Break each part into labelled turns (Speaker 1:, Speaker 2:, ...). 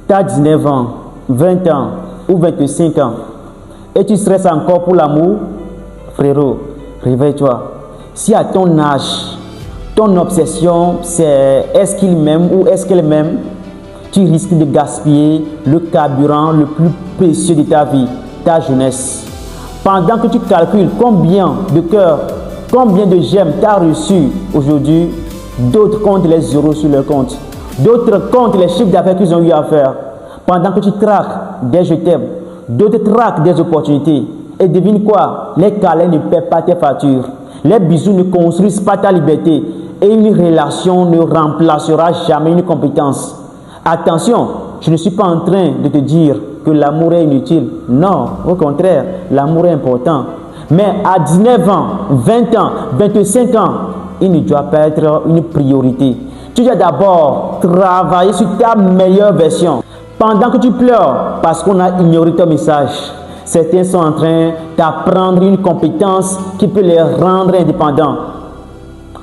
Speaker 1: Tu as 19 ans, 20 ans ou 25 ans et tu stresses encore pour l'amour, frérot, réveille-toi. Si à ton âge, ton obsession c'est est-ce qu'il m'aime ou est-ce qu'elle m'aime, tu risques de gaspiller le carburant le plus précieux de ta vie, ta jeunesse. Pendant que tu calcules combien de cœurs, combien de j'aime tu as reçu aujourd'hui, d'autres comptent les zéros sur leur compte. D'autres comptent les chiffres d'affaires qu'ils ont eu à faire. Pendant que tu traques des je t'aime, d'autres traquent des opportunités. Et devine quoi? Les câlins ne paient pas tes factures. Les bisous ne construisent pas ta liberté. Et une relation ne remplacera jamais une compétence. Attention, je ne suis pas en train de te dire que l'amour est inutile. Non, au contraire, l'amour est important. Mais à 19 ans, 20 ans, 25 ans, il ne doit pas être une priorité. Tu dois d'abord travailler sur ta meilleure version. Pendant que tu pleures parce qu'on a ignoré ton message, certains sont en train d'apprendre une compétence qui peut les rendre indépendants.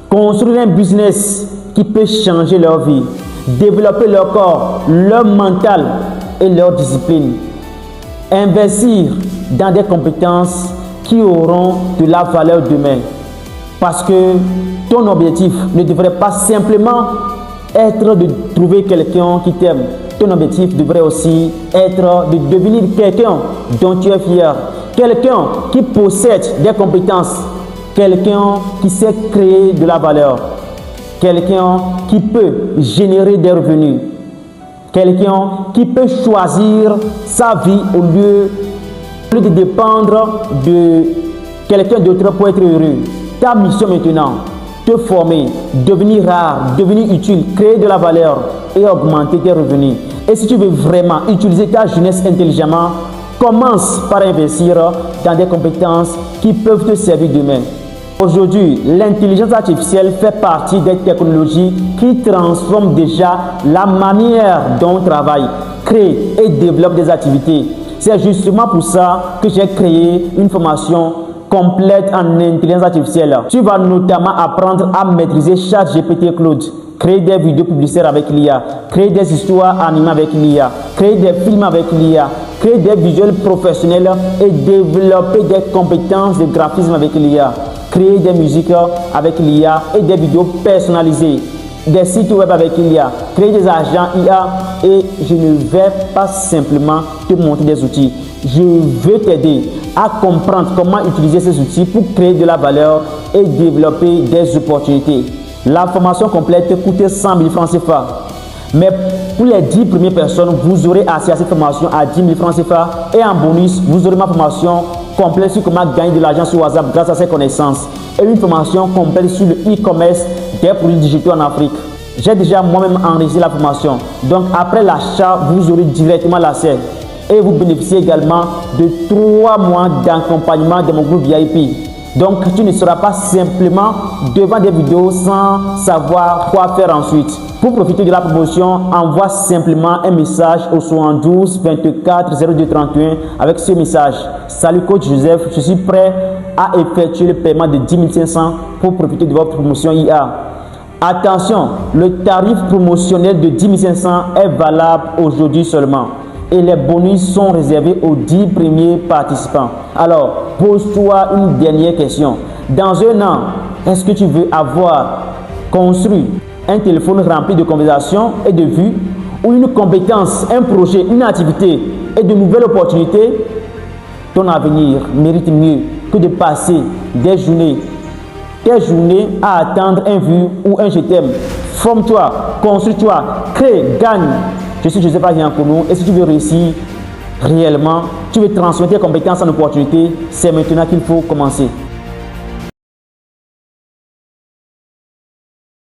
Speaker 1: Construire un business qui peut changer leur vie. Développer leur corps, leur mental et leur discipline. Investir dans des compétences qui auront de la valeur demain. Parce que ton objectif ne devrait pas simplement être de trouver quelqu'un qui t'aime. Ton objectif devrait aussi être de devenir quelqu'un dont tu es fier. Quelqu'un qui possède des compétences. Quelqu'un qui sait créer de la valeur. Quelqu'un qui peut générer des revenus. Quelqu'un qui peut choisir sa vie au lieu de dépendre de quelqu'un d'autre pour être heureux. Ta mission maintenant, te former, devenir rare, devenir utile, créer de la valeur et augmenter tes revenus. Et si tu veux vraiment utiliser ta jeunesse intelligemment, commence par investir dans des compétences qui peuvent te servir demain. Aujourd'hui, l'intelligence artificielle fait partie des technologies qui transforment déjà la manière dont on travaille, crée et développe des activités. C'est justement pour ça que j'ai créé une formation complète en intelligence artificielle. Tu vas notamment apprendre à maîtriser ChatGPT Claude, créer des vidéos publicitaires avec l'IA, créer des histoires animées avec l'IA, créer des films avec l'IA, créer des visuels professionnels et développer des compétences de graphisme avec l'IA, créer des musiques avec l'IA et des vidéos personnalisées, des sites web avec l'IA, créer des agents IA et je ne vais pas simplement te montrer des outils. Je veux t'aider à comprendre comment utiliser ces outils pour créer de la valeur et développer des opportunités. La formation complète coûte 100 000 francs CFA. Mais pour les 10 premières personnes, vous aurez accès à cette formation à 10 000 francs CFA. Et en bonus, vous aurez ma formation complète sur comment gagner de l'argent sur WhatsApp grâce à ces connaissances. Et une formation complète sur le e-commerce des produits digitaux en Afrique. J'ai déjà moi-même enregistré la formation. Donc après l'achat, vous aurez directement l'accès. Et vous bénéficiez également de 3 mois d'accompagnement de mon groupe VIP. Donc tu ne seras pas simplement devant des vidéos sans savoir quoi faire ensuite. Pour profiter de la promotion, envoie simplement un message au 72 24 02 31 avec ce message. Salut coach Joseph, je suis prêt à effectuer le paiement de 10 500 pour profiter de votre promotion IA. Attention, le tarif promotionnel de 10 500 est valable aujourd'hui seulement. Et les bonus sont réservés aux 10 premiers participants. Alors, pose-toi une dernière question. Dans un an, est-ce que tu veux avoir construit un téléphone rempli de conversations et de vues ou une compétence, un projet, une activité et de nouvelles opportunités? Ton avenir mérite mieux que de passer des journées à attendre un vu ou un je t'aime. Forme-toi, construis-toi, crée, gagne. Je suis Joseph Agiankono et si tu veux réussir réellement, tu veux transformer tes compétences en opportunités, c'est maintenant qu'il faut commencer.